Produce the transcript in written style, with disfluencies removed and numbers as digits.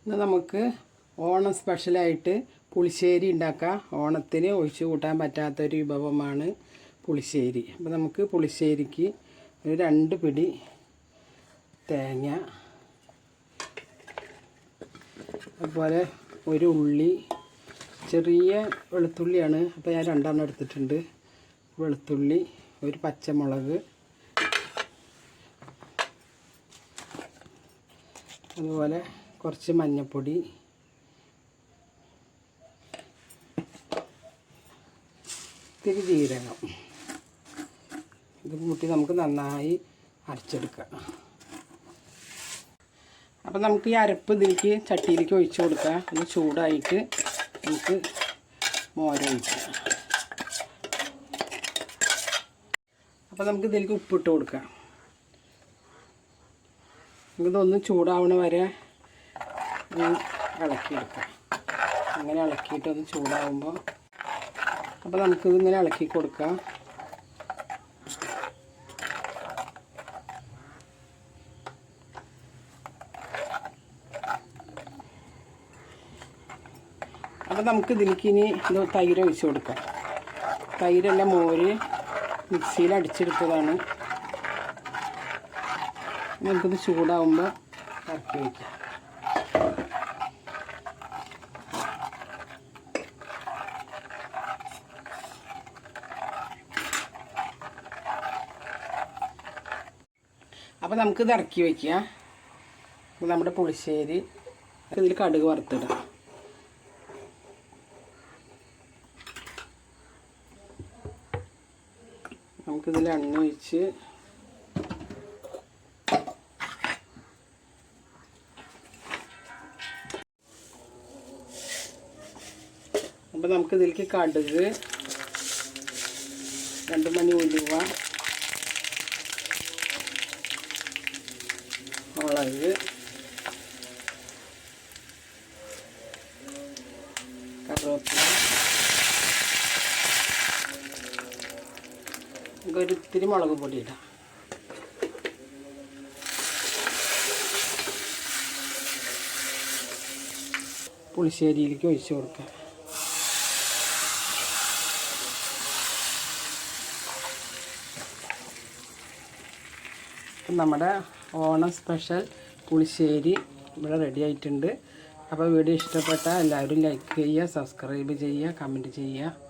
ഇന്ന് നമുക്ക് ഓണം സ്പെഷ്യലായിട്ട് പുളിശ്ശേരി ഉണ്ടാക്കാം. ഓണത്തിന് ഒഴിച്ചു കൂട്ടാൻ പറ്റാത്തൊരു വിഭവമാണ് പുളിശ്ശേരി. അപ്പോൾ നമുക്ക് പുളിശ്ശേരിക്ക് ഒരു 2 പിടി തേങ്ങ, അതുപോലെ ഒരു ഉള്ളി, ചെറിയ വെളുത്തുള്ളിയാണ്, അപ്പോൾ ഞാൻ 2 എണ്ണം എടുത്തിട്ടുണ്ട്. വെളുത്തുള്ളി, ഒരു പച്ചമുളക്, അതുപോലെ കുറച്ച് മഞ്ഞൾപ്പൊടി, ഇത്തിരി ജീരകം. ഇത് കൂട്ടി നമുക്ക് നന്നായി അരച്ചെടുക്കാം. അപ്പം നമുക്ക് ഈ അരപ്പ് ഇതിലേക്ക് ചട്ടിയിലേക്ക് ഒഴിച്ച് കൊടുക്കാം. ഒന്ന് ചൂടായിട്ട് നമുക്ക് മോരൊഴിക്കാം. അപ്പം നമുക്ക് ഇതിലേക്ക് ഉപ്പിട്ട് കൊടുക്കാം. ഇതൊന്ന് ചൂടാവണ വരെ ഇളക്കിയെടുക്കാം. അങ്ങനെ ഇളക്കിയിട്ടൊന്ന് ചൂടാവുമ്പോൾ അപ്പോൾ നമുക്കിതിങ്ങനെ ഇളക്കി കൊടുക്കാം. അപ്പോൾ നമുക്ക് ഇതിലേക്ക് ഇനി തൈര് ഒഴിച്ച് കൊടുക്കാം. തൈരല്ല, മോര് മിക്സിയിൽ അടിച്ചെടുത്തതാണ്. നമുക്കിത് ചൂടാവുമ്പോൾ ഇറക്കി വയ്ക്കാം. അപ്പോൾ നമുക്കിത് ഇറക്കി വയ്ക്കാം. അപ്പോൾ നമ്മുടെ പുളിശ്ശേരി ഇതിൽ കടുക് വറുത്തിടാം. നമുക്കിതിൽ എണ്ണ ഒഴിച്ച് അപ്പോൾ നമുക്കിതിലേക്ക് കടുക്, 2 മണി ഉലുവ, മുളക്, കറിവേപ്പില, ഒരിത്തിരി മുളക് പൊടി ഇടാം. പുളിശ്ശേരിയിലേക്ക് ഒഴിച്ച് കൊടുക്കാം. നമ്മുടെ ഓണം സ്പെഷ്യൽ പുളിശ്ശേരി ഇവിടെ റെഡി ആയിട്ടുണ്ട്. അപ്പോൾ വീഡിയോ ഇഷ്ടപ്പെട്ടാൽ എല്ലാവരും ലൈക്ക് ചെയ്യുക, സബ്സ്ക്രൈബ് ചെയ്യുക, കമൻറ്റ് ചെയ്യുക.